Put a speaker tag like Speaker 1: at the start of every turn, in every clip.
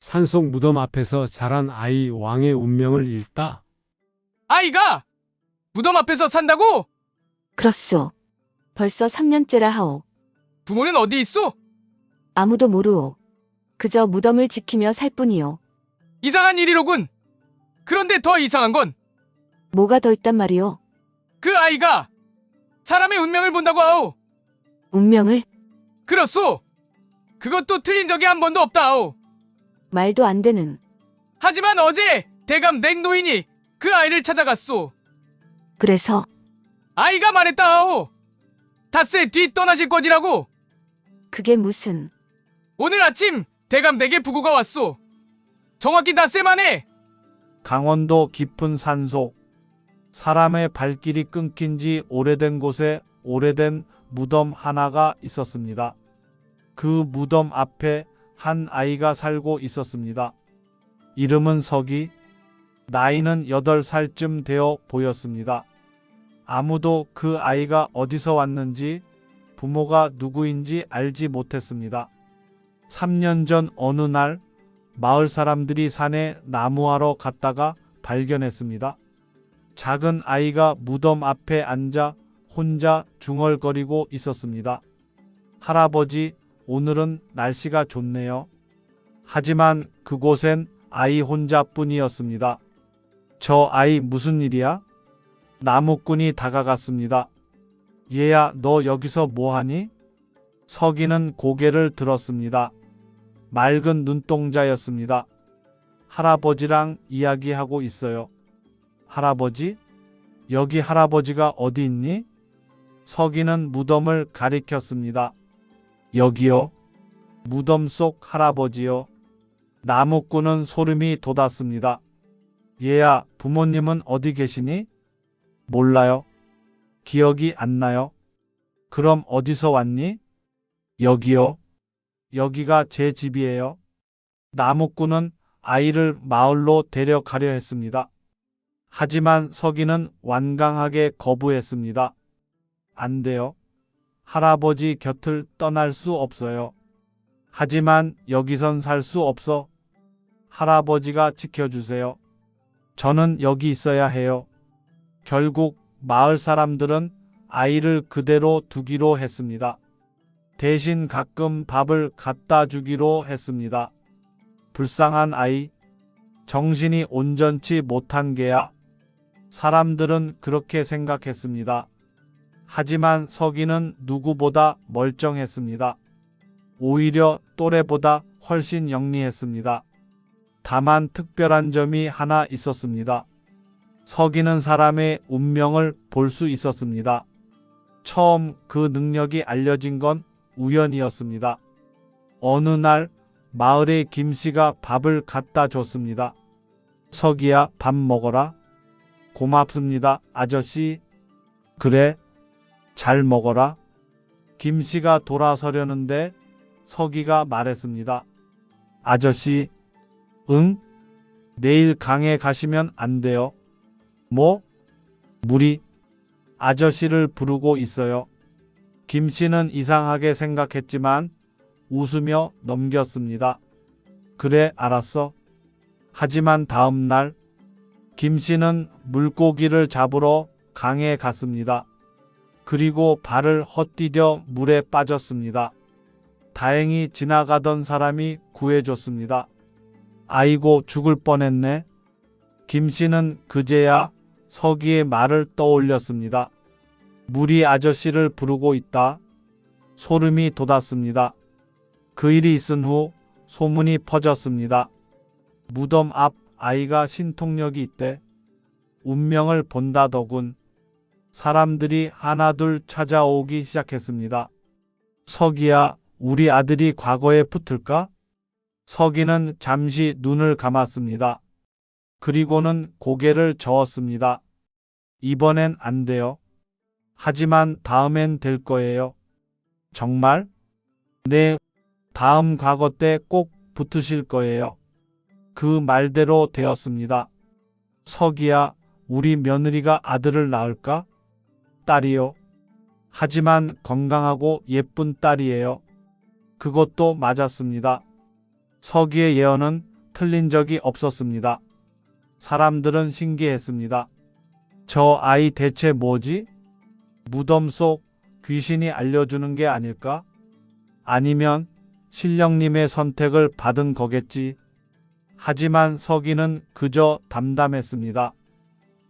Speaker 1: 산속 무덤 앞에서 자란 아이 왕의 운명을 읽다.
Speaker 2: 아이가 무덤 앞에서 산다고?
Speaker 3: 그렇소. 벌써 3년째라 하오.
Speaker 2: 부모는 어디 있소?
Speaker 3: 아무도 모르오. 그저 무덤을 지키며 살 뿐이오.
Speaker 2: 이상한 일이로군. 그런데 더 이상한 건 그
Speaker 3: 뭐가 더 있단 말이오?
Speaker 2: 아이가 사람의 운명을 본다고 하오.
Speaker 3: 운명을?
Speaker 2: 그렇소. 그것도 틀린 적이 한 번도 없다 하오.
Speaker 3: 말도 안 되는.
Speaker 2: 하지만 어제 대감 냉노인이 그 아이를 찾아갔소.
Speaker 3: 그래서
Speaker 2: 아이가 말했다 하오. 닷새 뒤 떠나실 거지라고.
Speaker 3: 그게 무슨...
Speaker 2: 오늘 아침 대감 댁에 부고가 왔소. 정확히 닷새 만에.
Speaker 4: 강원도 깊은 산속, 사람의 발길이 끊긴 지 오래된 곳에 오래된 무덤 하나가 있었습니다. 그 무덤 앞에 한 아이가 살고 있었습니다. 이름은 석이, 나이는 8살쯤 되어 보였습니다. 아무도 그 아이가 어디서 왔는지, 부모가 누구인지 알지 못했습니다. 3년 전 어느 날 마을 사람들이 산에 나무하러 갔다가 발견했습니다. 작은 아이가 무덤 앞에 앉아 혼자 중얼거리고 있었습니다. 할아버지, 오늘은 날씨가 좋네요. 하지만 그곳엔 아이 혼자뿐이었습니다. 저 아이 무슨 일이야? 나무꾼이 다가갔습니다. 얘야, 너 여기서 뭐하니? 석이는 고개를 들었습니다. 맑은 눈동자였습니다. 할아버지랑 이야기하고 있어요. 할아버지? 여기 할아버지가 어디 있니? 석이는 무덤을 가리켰습니다. 여기요. 무덤 속 할아버지요. 나무꾼은 소름이 돋았습니다. 얘야, 부모님은 어디 계시니? 몰라요. 기억이 안 나요. 그럼 어디서 왔니? 여기요. 여기가 제 집이에요. 나무꾼은 아이를 마을로 데려가려 했습니다. 하지만 석이는 완강하게 거부했습니다. 안 돼요. 할아버지 곁을 떠날 수 없어요. 하지만 여기선 살 수 없어. 할아버지가 지켜주세요. 저는 여기 있어야 해요. 결국 마을 사람들은 아이를 그대로 두기로 했습니다. 대신 가끔 밥을 갖다 주기로 했습니다. 불쌍한 아이, 정신이 온전치 못한 개야. 사람들은 그렇게 생각했습니다. 하지만 석이는 누구보다 멀쩡했습니다. 오히려 또래보다 훨씬 영리했습니다. 다만 특별한 점이 하나 있었습니다. 석이는 사람의 운명을 볼 수 있었습니다. 처음 그 능력이 알려진 건 우연이었습니다. 어느 날 마을에 김씨가 밥을 갖다 줬습니다. 석이야, 밥 먹어라. 고맙습니다, 아저씨. 그래, 잘 먹어라. 김씨가 돌아서려는데 석이가 말했습니다. 아저씨, 응? 내일 강에 가시면 안 돼요. 뭐? 물이 아저씨를 부르고 있어요. 김씨는 이상하게 생각했지만 웃으며 넘겼습니다. 그래, 알았어. 하지만 다음 날 김씨는 물고기를 잡으러 강에 갔습니다. 그리고 발을 헛디뎌 물에 빠졌습니다. 다행히 지나가던 사람이 구해줬습니다. 아이고, 죽을 뻔했네. 김씨는 그제야 석이의 말을 떠올렸습니다. 물이 아저씨를 부르고 있다. 소름이 돋았습니다. 그 일이 있은 후 소문이 퍼졌습니다. 무덤 앞 아이가 신통력이 있대. 운명을 본다더군. 사람들이 하나둘 찾아오기 시작했습니다. 석이야, 우리 아들이 과거에 붙을까? 석이는 잠시 눈을 감았습니다. 그리고는 고개를 저었습니다. 이번엔 안 돼요. 하지만 다음엔 될 거예요. 정말? 네, 다음 과거 때 꼭 붙으실 거예요. 그 말대로 되었습니다. 석이야, 우리 며느리가 아들을 낳을까? 딸이요. 하지만 건강하고 예쁜 딸이에요. 그것도 맞았습니다. 석이의 예언은 틀린 적이 없었습니다. 사람들은 신기했습니다. 저 아이 대체 뭐지? 무덤 속 귀신이 알려주는 게 아닐까? 아니면 신령님의 선택을 받은 거겠지. 하지만 서기는 그저 담담했습니다.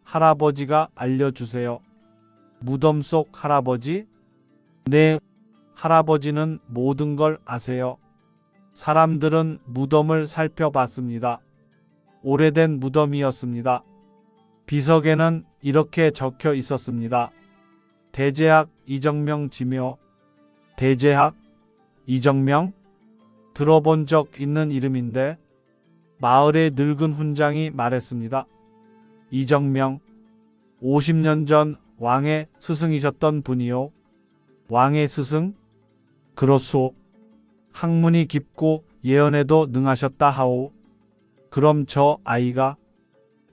Speaker 4: 할아버지가 알려주세요. 무덤 속 할아버지? 네, 할아버지는 모든 걸 아세요. 사람들은 무덤을 살펴봤습니다. 오래된 무덤이었습니다. 비석에는 이렇게 적혀 있었습니다. 대제학 이정명 지묘. 대제학 이정명? 들어본 적 있는 이름인데 마을의 늙은 훈장이 말했습니다. 이정명, 50년 전 왕의 스승이셨던 분이요. 왕의 스승? 그렇소. 학문이 깊고 예언에도 능하셨다 하오. 그럼 저 아이가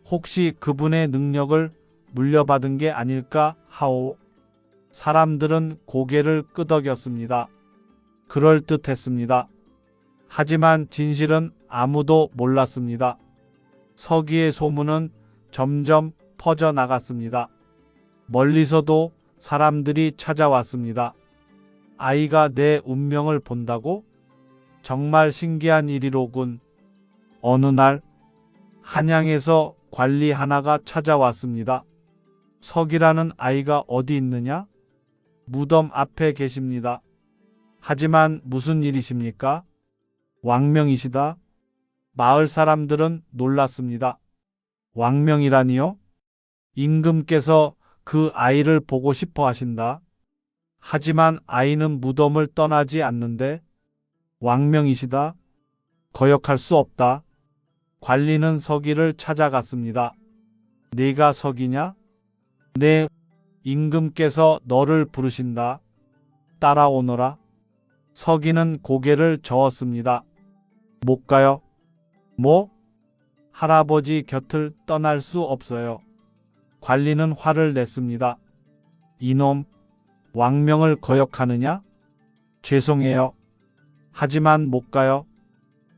Speaker 4: 혹시 그분의 능력을 물려받은 게 아닐까 하오. 사람들은 고개를 끄덕였습니다. 그럴듯했습니다. 하지만 진실은 아무도 몰랐습니다. 서기의 소문은 점점 퍼져나갔습니다. 멀리서도 사람들이 찾아왔습니다. 아이가 내 운명을 본다고? 정말 신기한 일이로군. 어느 날 한양에서 관리 하나가 찾아왔습니다. 석이라는 아이가 어디 있느냐? 무덤 앞에 계십니다. 하지만 무슨 일이십니까? 왕명이시다. 마을 사람들은 놀랐습니다. 왕명이라니요? 임금께서 그 아이를 보고 싶어 하신다. 하지만 아이는 무덤을 떠나지 않는데 왕명이시다. 거역할 수 없다. 관리는 서기를 찾아갔습니다. 네가 서기냐? 네, 임금께서 너를 부르신다. 따라오너라. 서기는 고개를 저었습니다. 못 가요. 뭐? 할아버지 곁을 떠날 수 없어요. 관리는 화를 냈습니다. 이놈, 왕명을 거역하느냐? 죄송해요. 하지만 못 가요.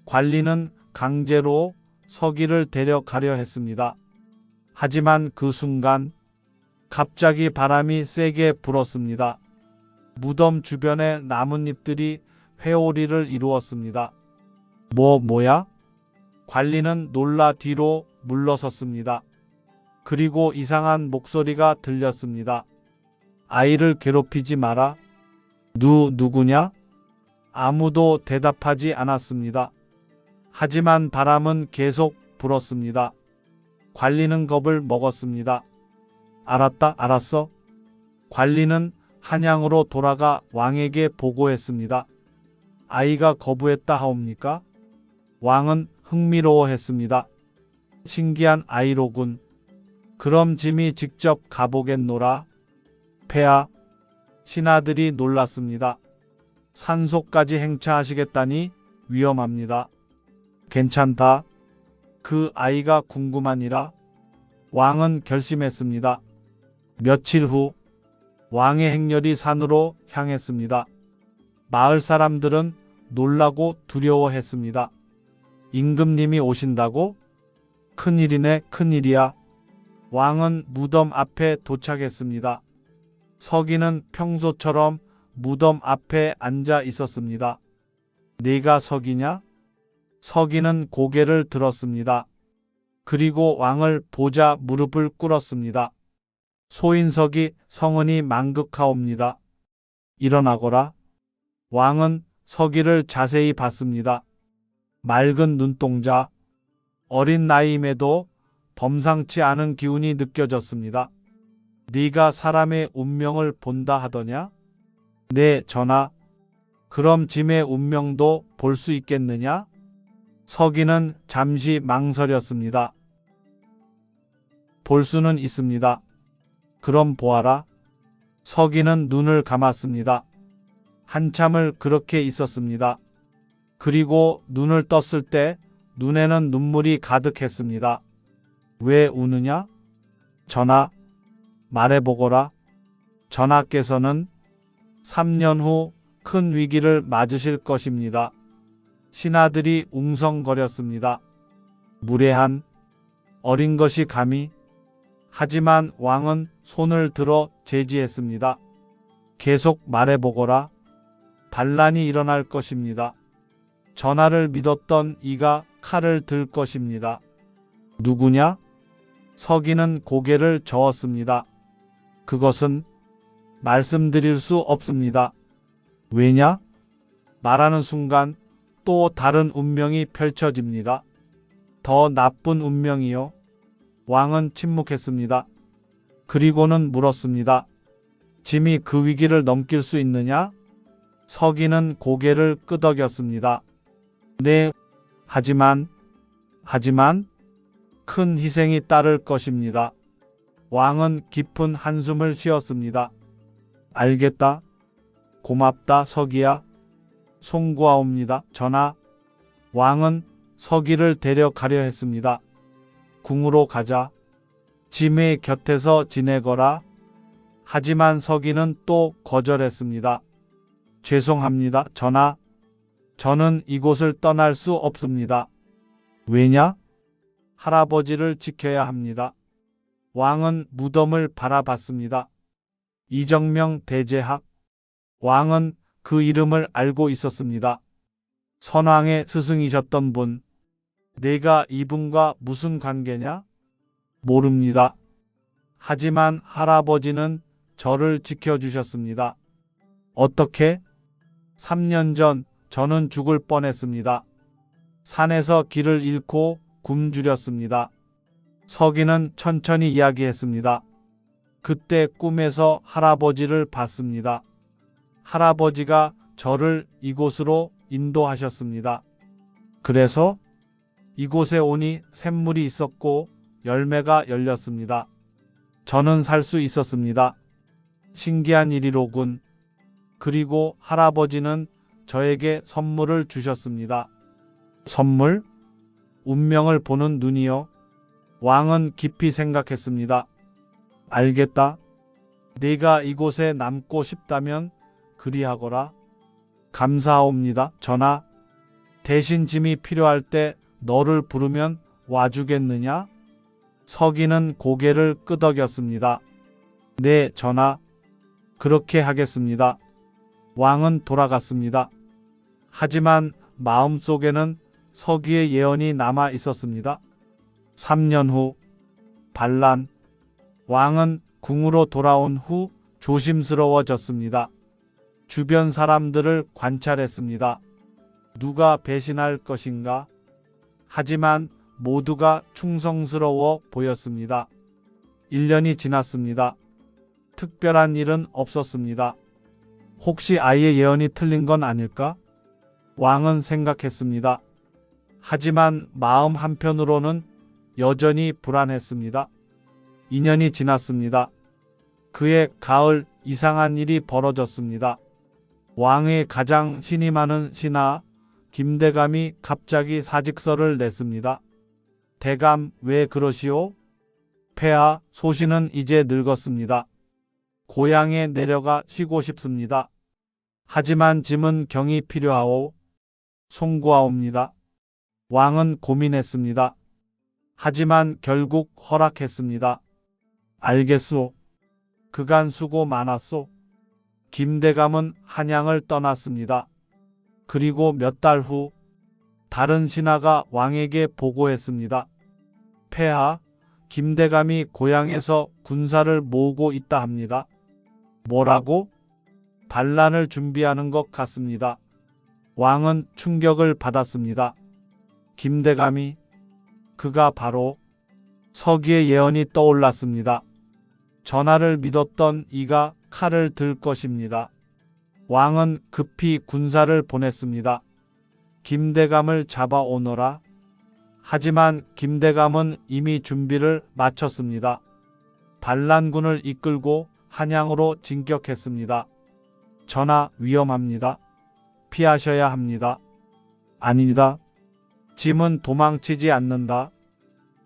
Speaker 4: 관리는 강제로 서기를 데려가려 했습니다. 하지만 그 순간 갑자기 바람이 세게 불었습니다. 무덤 주변의 나뭇잎들이 회오리를 이루었습니다. 뭐야? 관리는 놀라 뒤로 물러섰습니다. 그리고 이상한 목소리가 들렸습니다. 아이를 괴롭히지 마라. 누구냐? 아무도 대답하지 않았습니다. 하지만 바람은 계속 불었습니다. 관리는 겁을 먹었습니다. 알았어. 관리는 한양으로 돌아가 왕에게 보고했습니다. 아이가 거부했다 하옵니까? 왕은 흥미로워했습니다. 신기한 아이로군. 그럼 짐이 직접 가보겠노라. 폐하, 신하들이 놀랐습니다. 산소까지 행차하시겠다니 위험합니다. 괜찮다. 그 아이가 궁금하니라. 왕은 결심했습니다. 며칠 후 왕의 행렬이 산으로 향했습니다. 마을 사람들은 놀라고 두려워했습니다. 임금님이 오신다고? 큰일이네, 큰일이야. 왕은 무덤 앞에 도착했습니다. 서기는 평소처럼 무덤 앞에 앉아 있었습니다. 네가 서기냐? 서기는 고개를 들었습니다. 그리고 왕을 보자 무릎을 꿇었습니다. 소인석이 성은이 망극하옵니다. 일어나거라. 왕은 서기를 자세히 봤습니다. 맑은 눈동자, 어린 나이임에도 범상치 않은 기운이 느껴졌습니다. 네가 사람의 운명을 본다 하더냐? 네, 전하. 그럼 짐의 운명도 볼 수 있겠느냐? 서기는 잠시 망설였습니다. 볼 수는 있습니다. 그럼 보아라. 서기는 눈을 감았습니다. 한참을 그렇게 있었습니다. 그리고 눈을 떴을 때 눈에는 눈물이 가득했습니다. 왜 우느냐? 전하, 말해보거라. 전하께서는 3년 후 큰 위기를 맞으실 것입니다. 신하들이 웅성거렸습니다. 무례한 어린 것이 감히. 하지만 왕은 손을 들어 제지했습니다. 계속 말해보거라. 반란이 일어날 것입니다. 전하를 믿었던 이가 칼을 들 것입니다. 누구냐? 서기는 고개를 저었습니다. 그것은 말씀드릴 수 없습니다. 왜냐? 말하는 순간 또 다른 운명이 펼쳐집니다. 더 나쁜 운명이요. 왕은 침묵했습니다. 그리고는 물었습니다. 짐이 그 위기를 넘길 수 있느냐? 서기는 고개를 끄덕였습니다. 네, 하지만 큰 희생이 따를 것입니다. 왕은 깊은 한숨을 쉬었습니다. 알겠다. 고맙다, 서기야. 송구하옵니다, 전하. 왕은 서기를 데려가려 했습니다. 궁으로 가자. 짐의 곁에서 지내거라. 하지만 서기는 또 거절했습니다. 죄송합니다, 전하. 저는 이곳을 떠날 수 없습니다. 왜냐? 할아버지를 지켜야 합니다. 왕은 무덤을 바라봤습니다. 이정명 대제학. 왕은 그 이름을 알고 있었습니다. 선왕의 스승이셨던 분. 내가 이분과 무슨 관계냐? 모릅니다. 하지만 할아버지는 저를 지켜주셨습니다. 어떻게? 3년 전 저는 죽을 뻔했습니다. 산에서 길을 잃고 굶주렸습니다. 서기는 천천히 이야기했습니다. 그때 꿈에서 할아버지를 봤습니다. 할아버지가 저를 이곳으로 인도하셨습니다. 그래서 이곳에 오니 샘물이 있었고 열매가 열렸습니다. 저는 살 수 있었습니다. 신기한 일이로군. 그리고 할아버지는 저에게 선물을 주셨습니다. 선물? 운명을 보는 눈이요. 왕은 깊이 생각했습니다. 알겠다. 네가 이곳에 남고 싶다면 그리하거라. 감사하옵니다, 전하. 대신 짐이 필요할 때 너를 부르면 와주겠느냐? 서기는 고개를 끄덕였습니다. 네, 전하. 그렇게 하겠습니다. 왕은 돌아갔습니다. 하지만 마음속에는 서기의 예언이 남아 있었습니다. 3년 후 반란. 왕은 궁으로 돌아온 후 조심스러워졌습니다. 주변 사람들을 관찰했습니다. 누가 배신할 것인가? 하지만 모두가 충성스러워 보였습니다. 1년이 지났습니다. 특별한 일은 없었습니다. 혹시 아이의 예언이 틀린 건 아닐까? 왕은 생각했습니다. 하지만 마음 한편으로는 여전히 불안했습니다. 2년이 지났습니다. 그해 가을 이상한 일이 벌어졌습니다. 왕의 가장 신이 많은 신하 김대감이 갑자기 사직서를 냈습니다. 대감, 왜 그러시오? 폐하, 소신은 이제 늙었습니다. 고향에 내려가 쉬고 싶습니다. 하지만 짐은 경이 필요하오. 송구하옵니다. 왕은 고민했습니다. 하지만 결국 허락했습니다. 알겠소. 그간 수고 많았소. 김대감은 한양을 떠났습니다. 그리고 몇 달 후 다른 신하가 왕에게 보고했습니다. 폐하, 김대감이 고향에서 군사를 모으고 있다 합니다. 뭐라고? 반란을 준비하는 것 같습니다. 왕은 충격을 받았습니다. 김대감이? 그가 바로 서기의 예언이 떠올랐습니다. 전하를 믿었던 이가 칼을 들 것입니다. 왕은 급히 군사를 보냈습니다. 김대감을 잡아오너라. 하지만 김대감은 이미 준비를 마쳤습니다. 반란군을 이끌고 한양으로 진격했습니다. 전하, 위험합니다. 피하셔야 합니다. 아니다. 짐은 도망치지 않는다.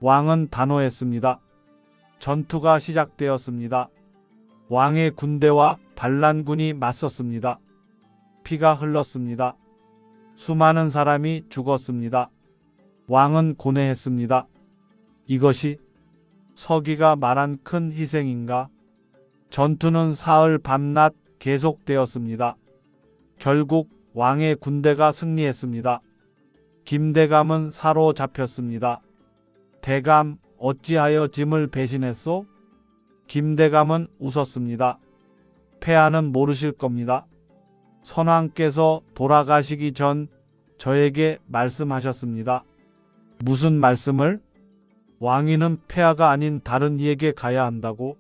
Speaker 4: 왕은 단호했습니다. 전투가 시작되었습니다. 왕의 군대와 반란군이 맞섰습니다. 피가 흘렀습니다. 수많은 사람이 죽었습니다. 왕은 고뇌했습니다. 이것이 서기가 말한 큰 희생인가? 전투는 사흘 밤낮 계속되었습니다. 결국 왕의 군대가 승리했습니다. 김대감은 사로잡혔습니다. 대감, 어찌하여 짐을 배신했소? 김대감은 웃었습니다. 폐하는 모르실 겁니다. 선왕께서 돌아가시기 전 저에게 말씀하셨습니다. 무슨 말씀을? 왕위는 폐하가 아닌 다른 이에게 가야 한다고?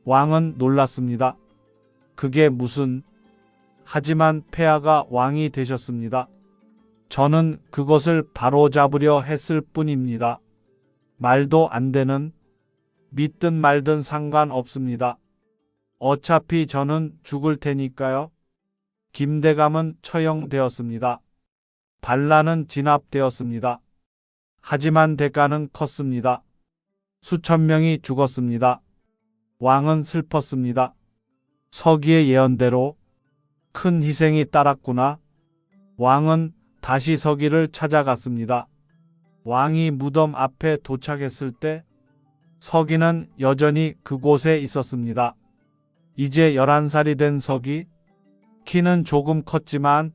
Speaker 4: 왕은 놀랐습니다. 그게 무슨... 하지만 폐하가 왕이 되셨습니다. 저는 그것을 바로잡으려 했을 뿐입니다. 말도 안 되는... 믿든 말든 상관없습니다. 어차피 저는 죽을 테니까요. 김대감은 처형되었습니다. 반란은 진압되었습니다. 하지만 대가는 컸습니다. 수천 명이 죽었습니다. 왕은 슬펐습니다. 서기의 예언대로 큰 희생이 따랐구나. 왕은 다시 서기를 찾아갔습니다. 왕이 무덤 앞에 도착했을 때 서기는 여전히 그곳에 있었습니다. 이제 11살이 된 서기, 키는 조금 컸지만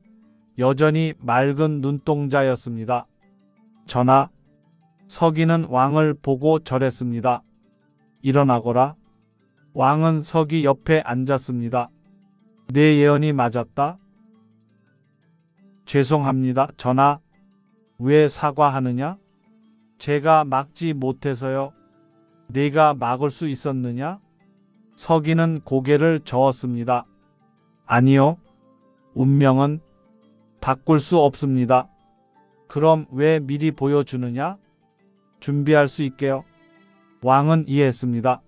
Speaker 4: 여전히 맑은 눈동자였습니다. 전하, 서기는 왕을 보고 절했습니다. 일어나거라. 왕은 서기 옆에 앉았습니다. 내 예언이 맞았다? 죄송합니다, 전하. 왜 사과하느냐? 제가 막지 못해서요. 내가 막을 수 있었느냐? 서기는 고개를 저었습니다. 아니요. 운명은 바꿀 수 없습니다. 그럼 왜 미리 보여주느냐? 준비할 수 있게요. 왕은 이해했습니다.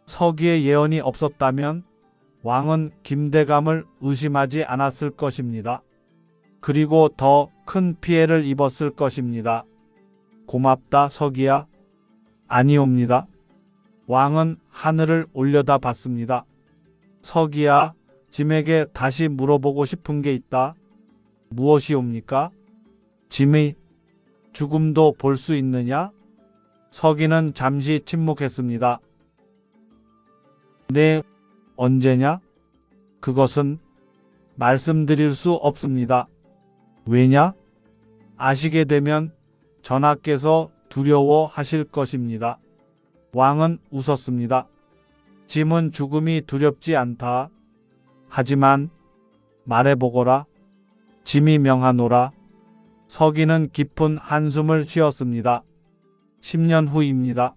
Speaker 4: 서기의 예언이 없었다면 왕은 김대감을 의심하지 않았을 것입니다. 그리고 더 큰 피해를 입었을 것입니다. 고맙다, 서기야. 아니옵니다. 왕은 하늘을 올려다 봤습니다. 서기야, 짐에게 다시 물어보고 싶은 게 있다. 무엇이옵니까? 짐의 죽음도 볼 수 있느냐? 서기는 잠시 침묵했습니다. 네, 언제냐? 그것은 말씀드릴 수 없습니다. 왜냐? 아시게 되면 전하께서 두려워하실 것입니다. 왕은 웃었습니다. 짐은 죽음이 두렵지 않다. 하지만 말해보거라. 짐이 명하노라. 서기는 깊은 한숨을 쉬었습니다. 10년 후입니다.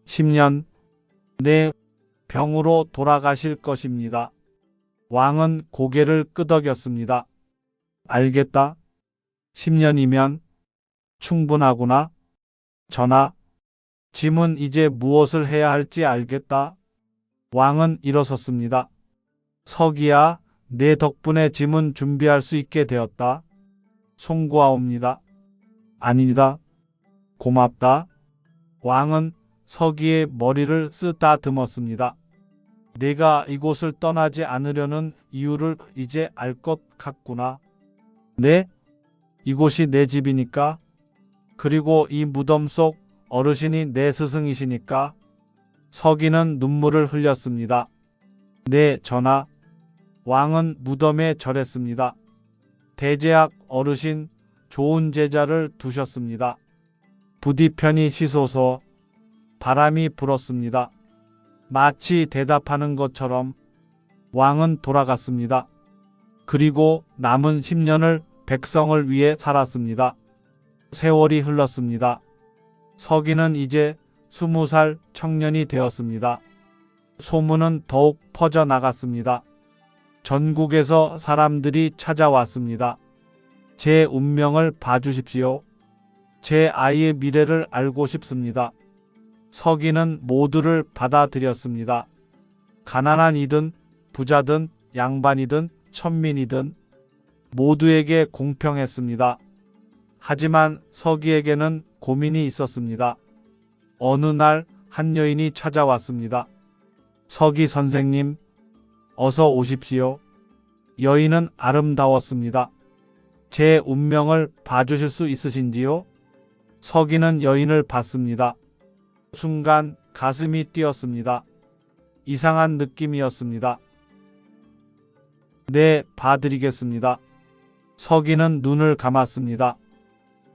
Speaker 4: 10년 내 병으로 돌아가실 것입니다. 왕은 고개를 끄덕였습니다. 알겠다. 10년이면 충분하구나. 전하, 짐은 이제 무엇을 해야 할지 알겠다. 왕은 일어섰습니다. 서기야, 내 덕분에 짐은 준비할 수 있게 되었다. 송구하옵니다. 아니다. 고맙다. 왕은 서기의 머리를 쓰다듬었습니다. 내가 이곳을 떠나지 않으려는 이유를 이제 알 것 같구나. 네? 이곳이 내 집이니까. 그리고 이 무덤 속 어르신이 내 스승이시니까. 서기는 눈물을 흘렸습니다. 네, 전하. 왕은 무덤에 절했습니다. 대제학 어르신, 좋은 제자를 두셨습니다. 부디 편히 쉬소서. 바람이 불었습니다. 마치 대답하는 것처럼 왕은 돌아갔습니다. 그리고 남은 10년을 백성을 위해 살았습니다. 세월이 흘렀습니다. 서기는 이제 20살 청년이 되었습니다. 소문은 더욱 퍼져나갔습니다. 전국에서 사람들이 찾아왔습니다. 제 운명을 봐주십시오. 제 아이의 미래를 알고 싶습니다. 서기는 모두를 받아들였습니다. 가난한 이든 부자든 양반이든 천민이든 모두에게 공평했습니다. 하지만 서기에게는 고민이 있었습니다. 어느 날 한 여인이 찾아왔습니다. 서기 선생님, 어서 오십시오. 여인은 아름다웠습니다. 제 운명을 봐주실 수 있으신지요? 서기는 여인을 봤습니다. 순간 가슴이 뛰었습니다. 이상한 느낌이었습니다. 네, 봐드리겠습니다. 서기는 눈을 감았습니다.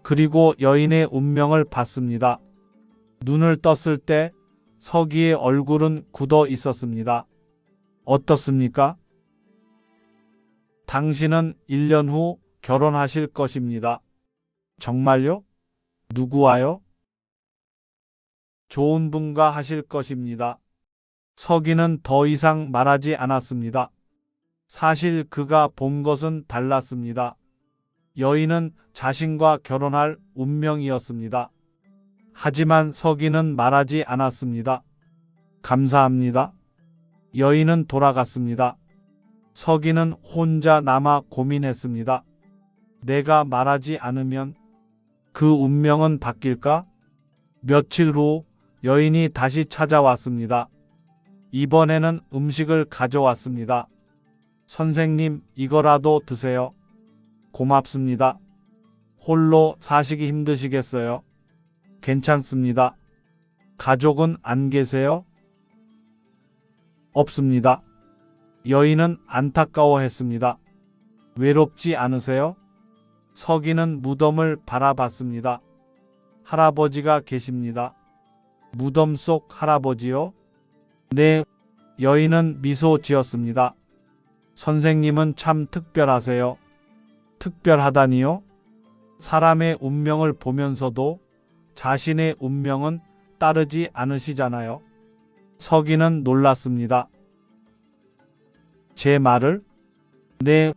Speaker 4: 그리고 여인의 운명을 봤습니다. 눈을 떴을 때 서기의 얼굴은 굳어 있었습니다. 어떻습니까? 당신은 1년 후 결혼하실 것입니다. 정말요? 누구와요? 좋은 분과 하실 것입니다. 서기는 더 이상 말하지 않았습니다. 사실 그가 본 것은 달랐습니다. 여인은 자신과 결혼할 운명이었습니다. 하지만 서기는 말하지 않았습니다. 감사합니다. 여인은 돌아갔습니다. 서기는 혼자 남아 고민했습니다. 내가 말하지 않으면 그 운명은 바뀔까? 며칠 후 여인이 다시 찾아왔습니다. 이번에는 음식을 가져왔습니다. 선생님, 이거라도 드세요. 고맙습니다. 홀로 사시기 힘드시겠어요? 괜찮습니다. 가족은 안 계세요? 없습니다. 여인은 안타까워했습니다. 외롭지 않으세요? 서기는 무덤을 바라봤습니다. 할아버지가 계십니다. 무덤 속 할아버지요? 네. 여인은 미소 지었습니다. 선생님은 참 특별하세요. 특별하다니요? 사람의 운명을 보면서도 자신의 운명은 따르지 않으시잖아요. 서기는 놀랐습니다. 제 말을? 네,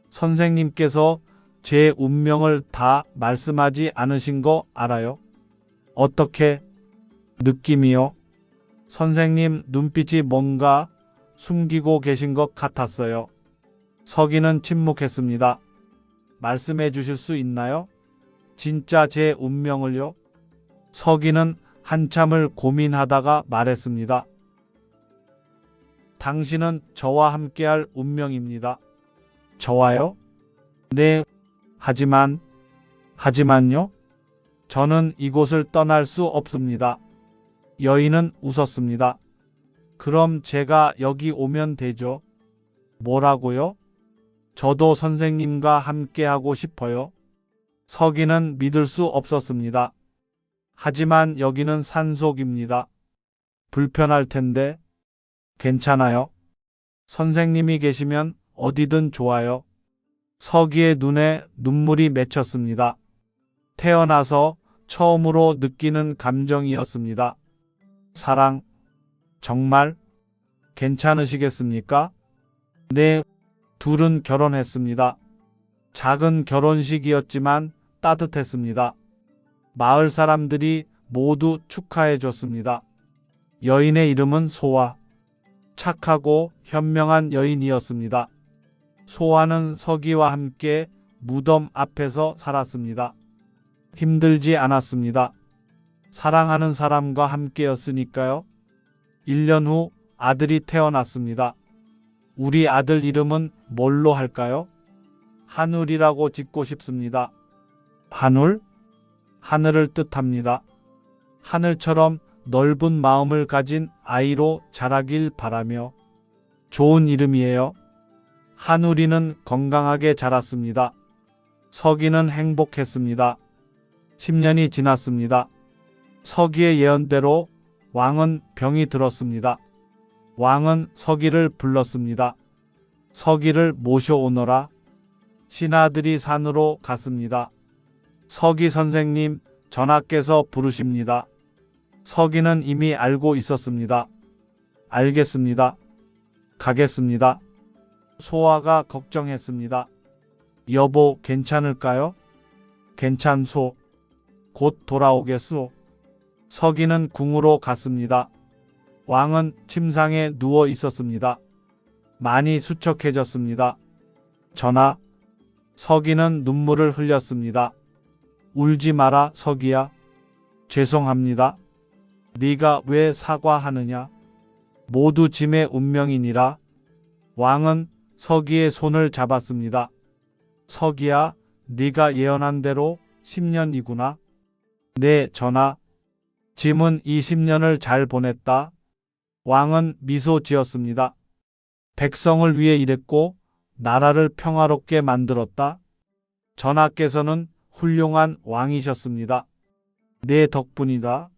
Speaker 4: 선생님께서 제 운명을 다 말씀하지 않으신 거 알아요? 어떻게? 느낌이요? 선생님 눈빛이 뭔가 숨기고 계신 것 같았어요. 서기는 침묵했습니다. 말씀해 주실 수 있나요? 진짜 제 운명을요? 서기는 한참을 고민하다가 말했습니다. 당신은 저와 함께할 운명입니다. 저와요? 네. 하지만요? 저는 이곳을 떠날 수 없습니다. 여인은 웃었습니다. 그럼 제가 여기 오면 되죠? 뭐라고요? 저도 선생님과 함께하고 싶어요. 서기는 믿을 수 없었습니다. 하지만 여기는 산속입니다. 불편할 텐데. 괜찮아요. 선생님이 계시면 어디든 좋아요. 서기의 눈에 눈물이 맺혔습니다. 태어나서 처음으로 느끼는 감정이었습니다. 사랑. 정말? 괜찮으시겠습니까? 네. 둘은 결혼했습니다. 작은 결혼식이었지만 따뜻했습니다. 마을 사람들이 모두 축하해 줬습니다. 여인의 이름은 소아. 착하고 현명한 여인이었습니다. 소아는 서기와 함께 무덤 앞에서 살았습니다. 힘들지 않았습니다. 사랑하는 사람과 함께였으니까요. 1년 후 아들이 태어났습니다. 우리 아들 이름은 뭘로 할까요? 하늘이라고 짓고 싶습니다. 하늘? 하늘을 뜻합니다. 하늘처럼 넓은 마음을 가진 아이로 자라길 바라며. 좋은 이름이에요. 한우리는 건강하게 자랐습니다. 서기는 행복했습니다. 10년이 지났습니다. 서기의 예언대로 왕은 병이 들었습니다. 왕은 서기를 불렀습니다. 서기를 모셔오너라. 신하들이 산으로 갔습니다. 서기 선생님, 전하께서 부르십니다. 서기는 이미 알고 있었습니다. 알겠습니다. 가겠습니다. 소아가 걱정했습니다. 여보, 괜찮을까요? 괜찮소. 곧 돌아오겠소. 서기는 궁으로 갔습니다. 왕은 침상에 누워 있었습니다. 많이 수척해졌습니다. 전하. 서기는 눈물을 흘렸습니다. 울지 마라, 서기야. 죄송합니다. 네가 왜 사과하느냐? 모두 짐의 운명이니라. 왕은 서기의 손을 잡았습니다. 서기야, 네가 예언한 대로 10년이구나. 네, 전하. 짐은 20년을 잘 보냈다. 왕은 미소 지었습니다. 백성을 위해 일했고 나라를 평화롭게 만들었다. 전하께서는 훌륭한 왕이셨습니다. 내 덕분이다.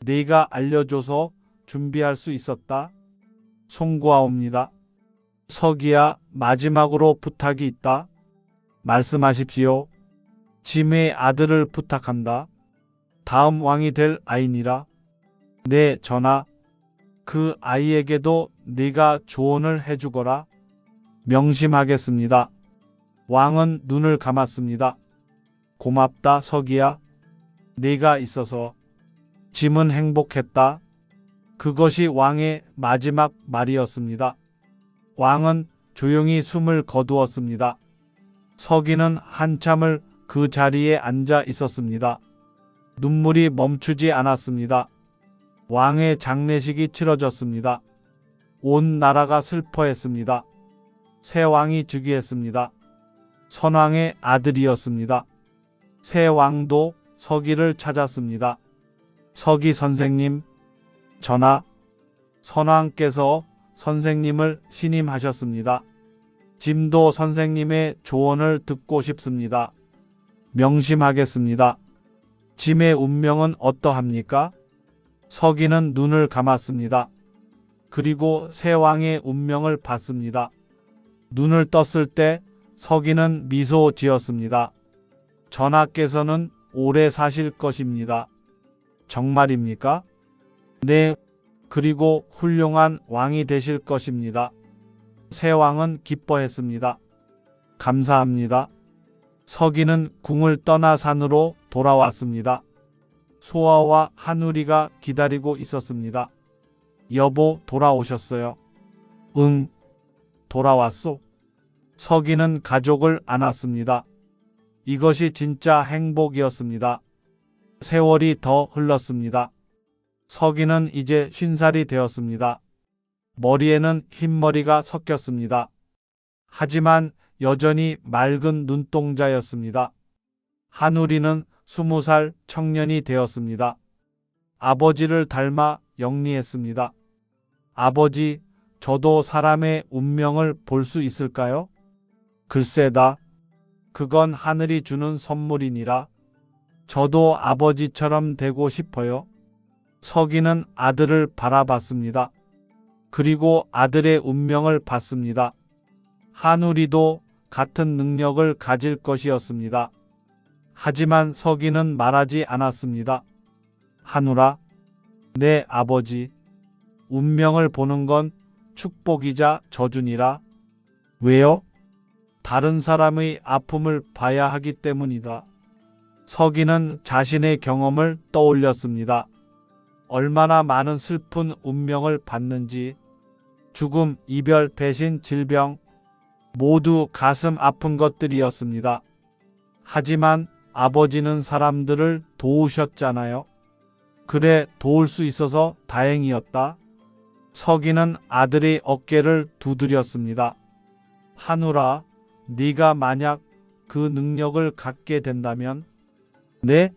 Speaker 4: 네가 알려줘서 준비할 수 있었다. 송구하옵니다. 서기야, 마지막으로 부탁이 있다. 말씀하십시오. 짐의 아들을 부탁한다. 다음 왕이 될 아이니라. 네, 전하. 그 아이에게도 네가 조언을 해주거라. 명심하겠습니다. 왕은 눈을 감았습니다. 고맙다, 서기야. 네가 있어서 짐은 행복했다. 그것이 왕의 마지막 말이었습니다. 왕은 조용히 숨을 거두었습니다. 서기는 한참을 그 자리에 앉아 있었습니다. 눈물이 멈추지 않았습니다. 왕의 장례식이 치러졌습니다. 온 나라가 슬퍼했습니다. 새 왕이 즉위했습니다. 선왕의 아들이었습니다. 새 왕도 서기를 찾았습니다. 서기 선생님, 전하, 선왕께서 선생님을 신임하셨습니다. 짐도 선생님의 조언을 듣고 싶습니다. 명심하겠습니다. 짐의 운명은 어떠합니까? 서기는 눈을 감았습니다. 그리고 새 왕의 운명을 봤습니다. 눈을 떴을 때 서기는 미소 지었습니다. 전하께서는 오래 사실 것입니다. 정말입니까? 네, 그리고 훌륭한 왕이 되실 것입니다. 새 왕은 기뻐했습니다. 감사합니다. 서기는 궁을 떠나 산으로 돌아왔습니다. 소아와 하누리가 기다리고 있었습니다. 여보, 돌아오셨어요? 응, 돌아왔소. 서기는 가족을 안았습니다. 이것이 진짜 행복이었습니다. 세월이 더 흘렀습니다. 서기는 이제 50살이 되었습니다. 머리에는 흰머리가 섞였습니다. 하지만 여전히 맑은 눈동자였습니다. 하누리는 20살 청년이 되었습니다. 아버지를 닮아 영리했습니다. 아버지, 저도 사람의 운명을 볼 수 있을까요? 글쎄다. 그건 하늘이 주는 선물이니라. 저도 아버지처럼 되고 싶어요. 서기는 아들을 바라봤습니다. 그리고 아들의 운명을 봤습니다. 하누리도 같은 능력을 가질 것이었습니다. 하지만 서기는 말하지 않았습니다. 하누라, 내 아버지, 운명을 보는 건 축복이자 저주니라. 왜요? 다른 사람의 아픔을 봐야 하기 때문이다. 서기는 자신의 경험을 떠올렸습니다. 얼마나 많은 슬픈 운명을 봤는지, 죽음, 이별, 배신, 질병, 모두 가슴 아픈 것들이었습니다. 하지만 아버지는 사람들을 도우셨잖아요. 그래, 도울 수 있어서 다행이었다. 서기는 아들의 어깨를 두드렸습니다. 하누라, 네가 만약 그 능력을 갖게 된다면, 네?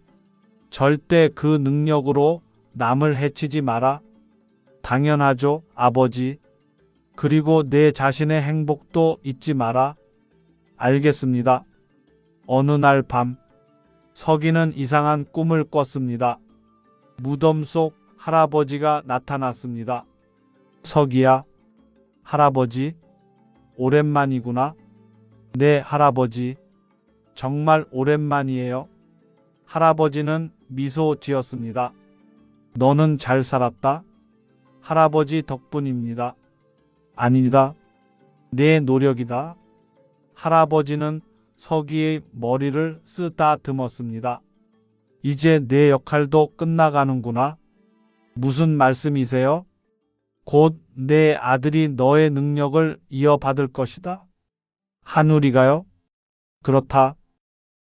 Speaker 4: 절대 그 능력으로 남을 해치지 마라. 당연하죠, 아버지. 그리고 내 자신의 행복도 잊지 마라. 알겠습니다. 어느 날 밤, 서기는 이상한 꿈을 꿨습니다. 무덤 속 할아버지가 나타났습니다. 서기야, 할아버지, 오랜만이구나. 네, 할아버지, 정말 오랜만이에요. 할아버지는 미소 지었습니다. 너는 잘 살았다? 할아버지 덕분입니다. 아니다. 내 노력이다. 할아버지는 서기의 머리를 쓰다듬었습니다. 이제 내 역할도 끝나가는구나. 무슨 말씀이세요? 곧 내 아들이 너의 능력을 이어받을 것이다. 하누리가요? 그렇다.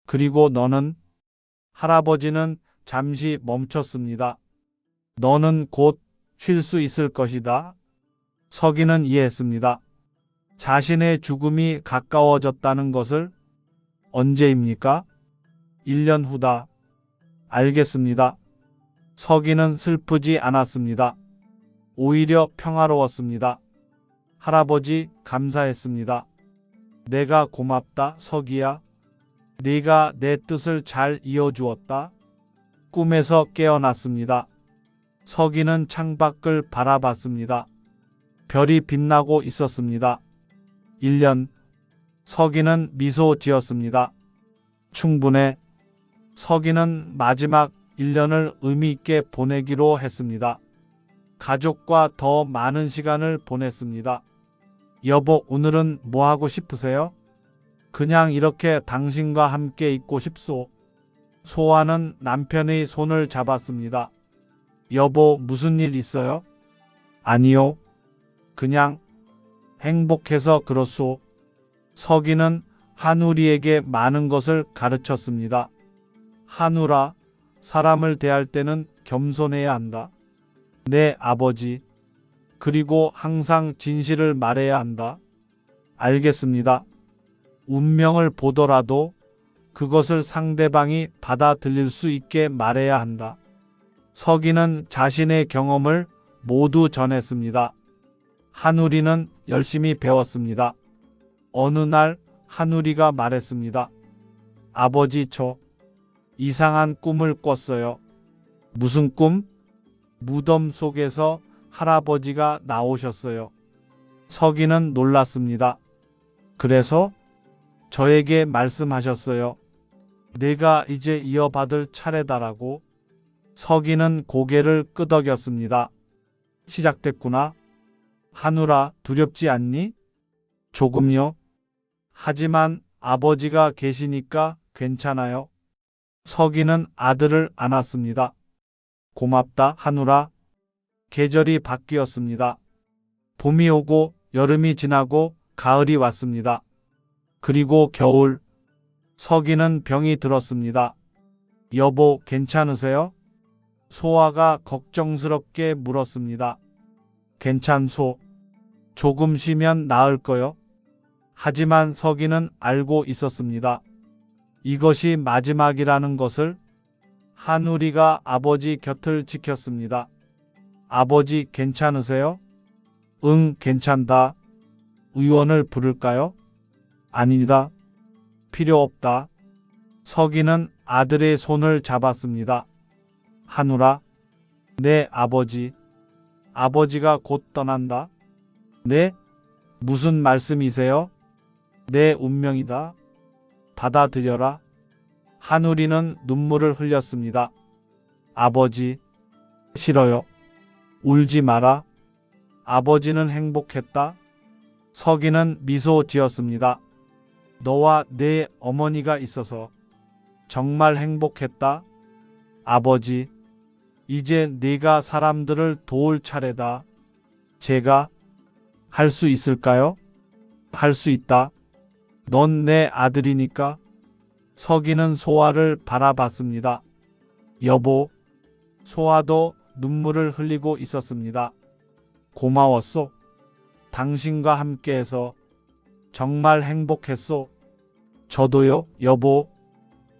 Speaker 4: 그리고 너는? 할아버지는 잠시 멈췄습니다. 너는 곧 쉴 수 있을 것이다. 서기는 이해했습니다. 자신의 죽음이 가까워졌다는 것을. 언제입니까? 1년 후다. 알겠습니다. 서기는 슬프지 않았습니다. 오히려 평화로웠습니다. 할아버지 감사했습니다. 내가 고맙다, 서기야. 네가 내 뜻을 잘 이어주었다. 꿈에서 깨어났습니다. 서기는 창밖을 바라봤습니다. 별이 빛나고 있었습니다. 1년. 서기는 미소 지었습니다. 충분해. 서기는 마지막 1년을 의미 있게 보내기로 했습니다. 가족과 더 많은 시간을 보냈습니다. 여보, 오늘은 뭐 하고 싶으세요? 그냥 이렇게 당신과 함께 있고 싶소. 소아는 남편의 손을 잡았습니다. 여보, 무슨 일 있어요? 아니요. 그냥 행복해서 그렇소. 서기는 한우리에게 많은 것을 가르쳤습니다. 한우라, 사람을 대할 때는 겸손해야 한다. 네, 아버지. 그리고 항상 진실을 말해야 한다. 알겠습니다. 운명을 보더라도 그것을 상대방이 받아들일 수 있게 말해야 한다. 서기는 자신의 경험을 모두 전했습니다. 한우리는 열심히 배웠습니다. 어느 날 한우리가 말했습니다. 아버지, 저 이상한 꿈을 꿨어요. 무슨 꿈? 무덤 속에서 할아버지가 나오셨어요. 서기는 놀랐습니다. 그래서 저에게 말씀하셨어요. 내가 이제 이어받을 차례다라고. 서기는 고개를 끄덕였습니다. 시작됐구나. 한우라, 두렵지 않니? 조금요. 하지만 아버지가 계시니까 괜찮아요. 서기는 아들을 안았습니다. 고맙다, 한우라. 계절이 바뀌었습니다. 봄이 오고 여름이 지나고 가을이 왔습니다. 그리고 겨울. 서기는 병이 들었습니다. 여보, 괜찮으세요? 소아가 걱정스럽게 물었습니다. 괜찮소. 조금 쉬면 나을 거요. 하지만 서기는 알고 있었습니다. 이것이 마지막이라는 것을. 한우리가 아버지 곁을 지켰습니다. 아버지, 괜찮으세요? 응, 괜찮다. 의원을 부를까요? 아니다. 필요 없다. 서기는 아들의 손을 잡았습니다. 한우라. 네, 아버지. 아버지가 곧 떠난다. 네? 무슨 말씀이세요? 내 운명이다. 받아들여라. 한우리는 눈물을 흘렸습니다. 아버지, 싫어요. 울지 마라. 아버지는 행복했다. 서기는 미소 지었습니다. 너와 내 어머니가 있어서 정말 행복했다. 아버지, 이제 네가 사람들을 도울 차례다. 제가 할 수 있을까요? 할 수 있다. 넌 내 아들이니까. 서기는 소아를 바라봤습니다. 여보. 소아도 눈물을 흘리고 있었습니다. 고마웠소. 당신과 함께해서 정말 행복했소. 저도요, 여보.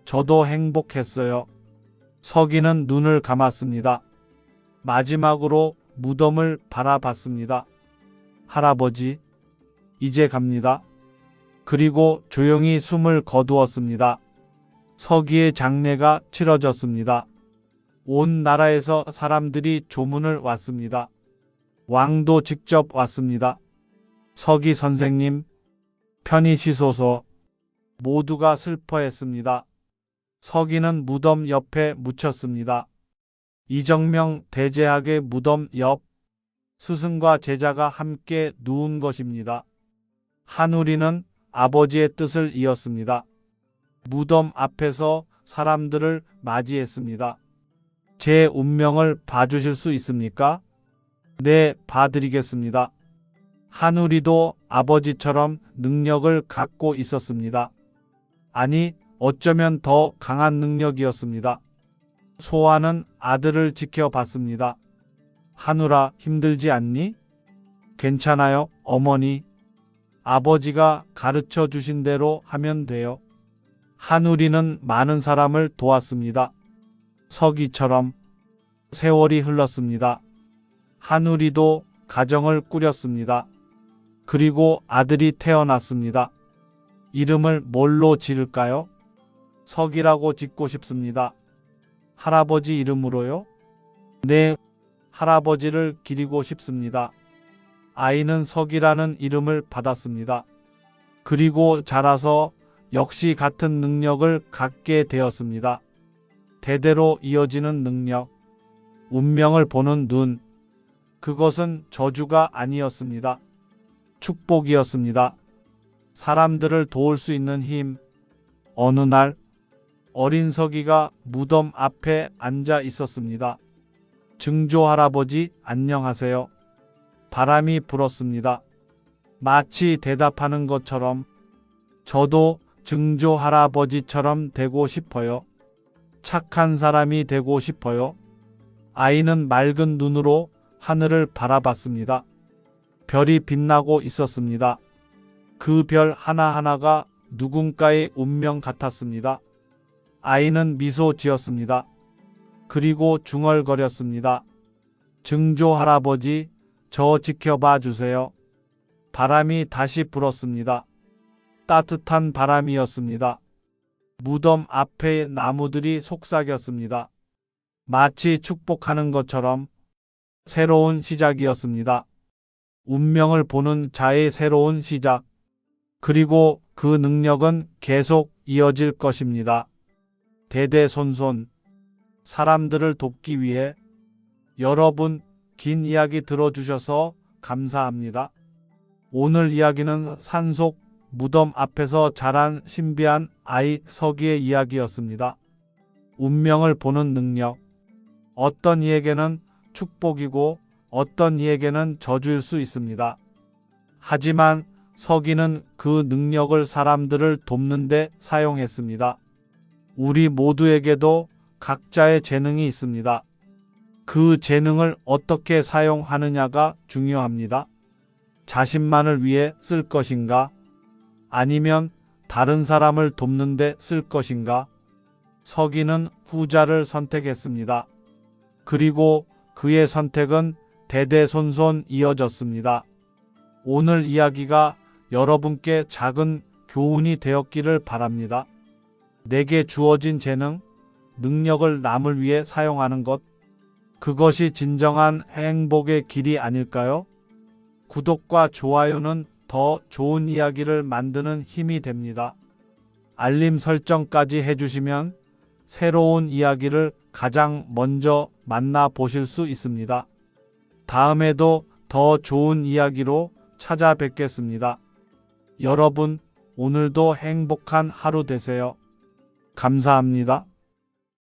Speaker 4: 저도 행복했어요. 서기는 눈을 감았습니다. 마지막으로 무덤을 바라봤습니다. 할아버지, 이제 갑니다. 그리고 조용히 숨을 거두었습니다. 서기의 장례가 치러졌습니다. 온 나라에서 사람들이 조문을 왔습니다. 왕도 직접 왔습니다. 서기 선생님, 편히 쉬소서. 모두가 슬퍼했습니다. 서기는 무덤 옆에 묻혔습니다. 이정명 대제학의 무덤 옆. 스승과 제자가 함께 누운 것입니다. 한우리는 아버지의 뜻을 이었습니다. 무덤 앞에서 사람들을 맞이했습니다. 제 운명을 봐주실 수 있습니까? 네, 봐드리겠습니다. 한우리도 아버지처럼 능력을 갖고 있었습니다. 아니, 어쩌면 더 강한 능력이었습니다. 소아는 아들을 지켜봤습니다. 한우라, 힘들지 않니? 괜찮아요, 어머니. 아버지가 가르쳐 주신 대로 하면 돼요. 한우리는 많은 사람을 도왔습니다. 서기처럼 세월이 흘렀습니다. 한우리도 가정을 꾸렸습니다. 그리고 아들이 태어났습니다. 이름을 뭘로 지을까요? 석이라고 짓고 싶습니다. 할아버지 이름으로요? 네, 할아버지를 기리고 싶습니다. 아이는 석이라는 이름을 받았습니다. 그리고 자라서 역시 같은 능력을 갖게 되었습니다. 대대로 이어지는 능력, 운명을 보는 눈, 그것은 저주가 아니었습니다. 축복이었습니다. 사람들을 도울 수 있는 힘. 어느 날 어린 서기가 무덤 앞에 앉아 있었습니다. 증조 할아버지 안녕하세요. 바람이 불었습니다. 마치 대답하는 것처럼 저도 증조 할아버지처럼 되고 싶어요. 착한 사람이 되고 싶어요. 아이는 맑은 눈으로 하늘을 바라봤습니다. 별이 빛나고 있었습니다. 그 별 하나하나가 누군가의 운명 같았습니다. 아이는 미소 지었습니다. 그리고 중얼거렸습니다. 증조 할아버지, 저 지켜봐 주세요. 바람이 다시 불었습니다. 따뜻한 바람이었습니다. 무덤 앞의 나무들이 속삭였습니다. 마치 축복하는 것처럼 새로운 시작이었습니다. 운명을 보는 자의 새로운 시작. 그리고 그 능력은 계속 이어질 것입니다. 대대손손 사람들을 돕기 위해 여러분 긴 이야기 들어주셔서 감사합니다. 오늘 이야기는 산속 무덤 앞에서 자란 신비한 아이 서기의 이야기였습니다. 운명을 보는 능력. 어떤 이에게는 축복이고 어떤 이에게는 저주일 수 있습니다. 하지만 서기는 그 능력을 사람들을 돕는 데 사용했습니다. 우리 모두에게도 각자의 재능이 있습니다. 그 재능을 어떻게 사용하느냐가 중요합니다. 자신만을 위해 쓸 것인가? 아니면 다른 사람을 돕는 데 쓸 것인가? 서기는 후자를 선택했습니다. 그리고 그의 선택은 대대손손 이어졌습니다. 오늘 이야기가 여러분께 작은 교훈이 되었기를 바랍니다. 내게 주어진 재능, 능력을 남을 위해 사용하는 것, 그것이 진정한 행복의 길이 아닐까요? 구독과 좋아요는 더 좋은 이야기를 만드는 힘이 됩니다. 알림 설정까지 해주시면 새로운 이야기를 가장 먼저 만나보실 수 있습니다. 다음에도 더 좋은 이야기로 찾아뵙겠습니다. 여러분, 오늘도 행복한 하루 되세요. 감사합니다.